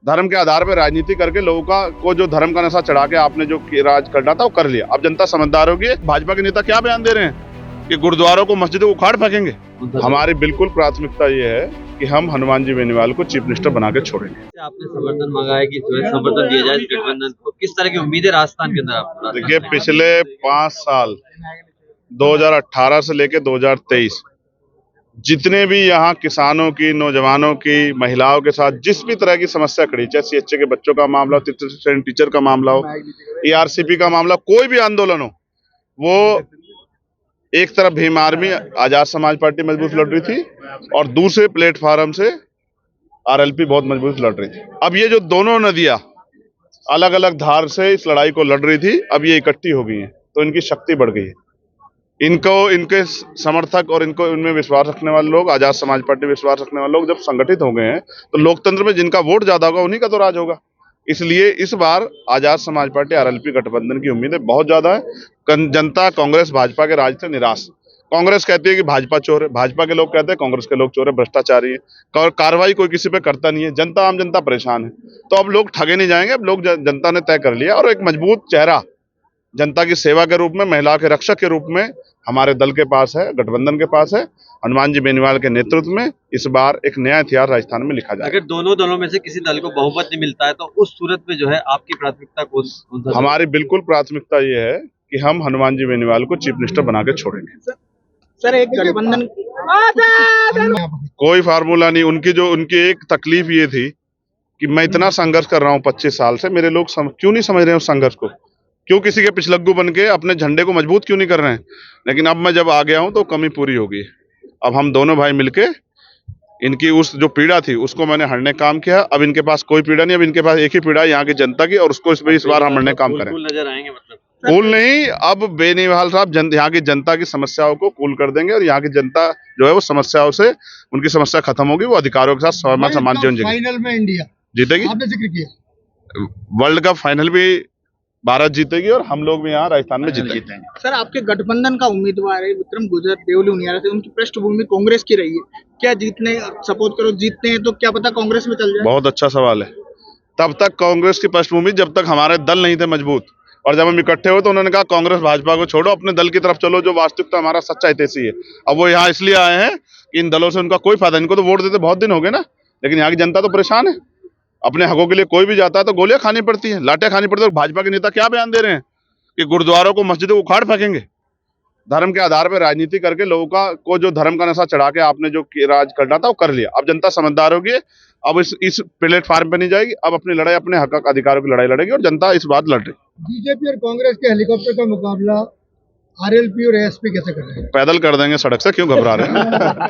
धर्म के आधार पर राजनीति करके लोगों को जो धर्म का नशा चढ़ा के आपने जो राज करना था वो कर लिया। अब जनता समझदार होगी। भाजपा के नेता क्या बयान दे रहे हैं कि गुरुद्वारों को मस्जिदों को उखाड़ फेंकेंगे। हमारी बिल्कुल प्राथमिकता ये है कि हम हनुमान जी बेनीवाल को चीफ मिनिस्टर बना के छोड़ेंगे। आपने समर्थन मांगा है कि जो है समर्थन दिया जाए इस गठबंधन को, किस तरह की उम्मीदें राजस्थान के अंदर? देखिए, पिछले 5 साल 2018 से लेकर 2023 जितने भी यहाँ किसानों की, नौजवानों की, महिलाओं के साथ जिस भी तरह की समस्या खड़ी, चाहे सीएचए के बच्चों का मामला हो, तृतीय श्रेणी टीचर का मामला हो, ईआरसीपी का मामला, कोई भी आंदोलन हो, वो एक तरफ भीम आर्मी आजाद समाज पार्टी मजबूत लड़ रही थी और दूसरे प्लेटफार्म से आरएलपी बहुत मजबूत लड़ रही थी। अब ये जो दोनों नदियां अलग अलग धार से इस लड़ाई को लड़ रही थी, अब ये इकट्ठी हो गई हैं, तो इनकी शक्ति बढ़ गई है। इनको, इनके समर्थक और इनको इनमें विश्वास रखने वाले लोग, आजाद समाज पार्टी विश्वास रखने वाले लोग जब संगठित हो गए हैं तो लोकतंत्र में जिनका वोट ज्यादा होगा उन्हीं का तो राज होगा। इसलिए इस बार आजाद समाज पार्टी आरएलपी गठबंधन की उम्मीदें बहुत ज्यादा है। जनता कांग्रेस भाजपा के राज से निराश। कांग्रेस कहती है कि भाजपा चोर है, भाजपा के लोग कहते हैं कांग्रेस के लोग चोर है, भ्रष्टाचारी है, और कार्रवाई कोई किसी पे करता नहीं है। जनता, आम जनता परेशान है। तो अब लोग ठगे नहीं जाएंगे। अब लोग, जनता ने तय कर लिया और एक मजबूत चेहरा जनता की सेवा के रूप में, महिला के रक्षक के रूप में हमारे दल के पास है, गठबंधन के पास है। हनुमान जी बेनीवाल के नेतृत्व में इस बार एक नया इतिहास राजस्थान में लिखा जाए। अगर दोनों दलों में से किसी दल को बहुमत नहीं मिलता है तो उस सूरत में जो है आपकी प्राथमिकता कौन सा? हमारी बिल्कुल प्राथमिकता ये है कि हम हनुमान जी बेनीवाल को चीफ मिनिस्टर बना के छोड़ेंगे। सर, एक गठबंधन कोई फार्मूला नहीं। उनकी एक तकलीफ ये थी कि मैं इतना संघर्ष कर रहा हूँ 25 साल से, मेरे लोग क्यों नहीं समझ रहे हैं उस संघर्ष को, क्यों किसी के पिछलग्गू बन के अपने झंडे को मजबूत क्यों नहीं कर रहे हैं। लेकिन अब मैं जब आ गया हूं तो कमी पूरी होगी। अब हम दोनों भाई मिलके इनकी उस जो पीड़ा थी उसको मैंने हरने काम किया। अब इनके पास कोई पीड़ा नहीं, अब इनके पास एक ही पीड़ा है यहाँ की जनता की, और उसको इस बार हम हरने काम करें। नजर आएंगे मतलब कूल नहीं, अब बेनीवाल साहब यहाँ की जनता की समस्याओं को कूल कर देंगे और यहाँ की जनता जो है वो समस्याओं से, उनकी समस्या खत्म होगी, वो अधिकारों के साथ समान जीवन जीतेगी। फाइनल में इंडिया जीतेगी, आपने जिक्र किया। वर्ल्ड कप फाइनल भी भारत जीतेगी और हम लोग भी यहाँ राजस्थान में जीतेंगे। सर, आपके गठबंधन का उम्मीदवार है विक्रम गुर्जर देवली उनियारा से, उनकी पृष्ठभूमि कांग्रेस की रही है। क्या सपोर्ट करो, जीतते हैं तो क्या पता कांग्रेस में चल जाए? बहुत अच्छा सवाल है। तब तक कांग्रेस की पृष्ठभूमि, जब तक हमारे दल नहीं थे मजबूत, और जब हम इकट्ठे हुए तो उन्होंने कहा कांग्रेस भाजपा को छोड़ो, अपने दल की तरफ चलो, जो वास्तविकता हमारा सच्चा हितैषी है। अब वो यहाँ इसलिए आए हैं कि इन दलों से उनका कोई फायदा, इनको तो वोट देते बहुत दिन हो गए ना, लेकिन यहाँ की जनता तो परेशान है। अपने हकों के लिए कोई भी जाता है तो गोलियां खानी पड़ती है, लाठियां खानी पड़ती है। भाजपा के नेता क्या बयान दे रहे हैं कि गुरुद्वारों को, मस्जिदों को उखाड़ फेंकेंगे। धर्म के आधार पर राजनीति करके लोगों को जो धर्म का नशा चढ़ा के आपने जो राज करना था वो कर लिया। अब जनता समझदार होगी। अब इस प्लेटफार्म पे नहीं जाएगी, अब अपनी लड़ाई, अपने हक अधिकारों की लड़ाई लड़ेगी और जनता इस बात लड़ रही। बीजेपी और कांग्रेस के हेलीकॉप्टर का मुकाबला आरएलपी और एएसपी कैसे कर रहे हैं? पैदल कर देंगे सड़क से, क्यों घबरा रहे हैं।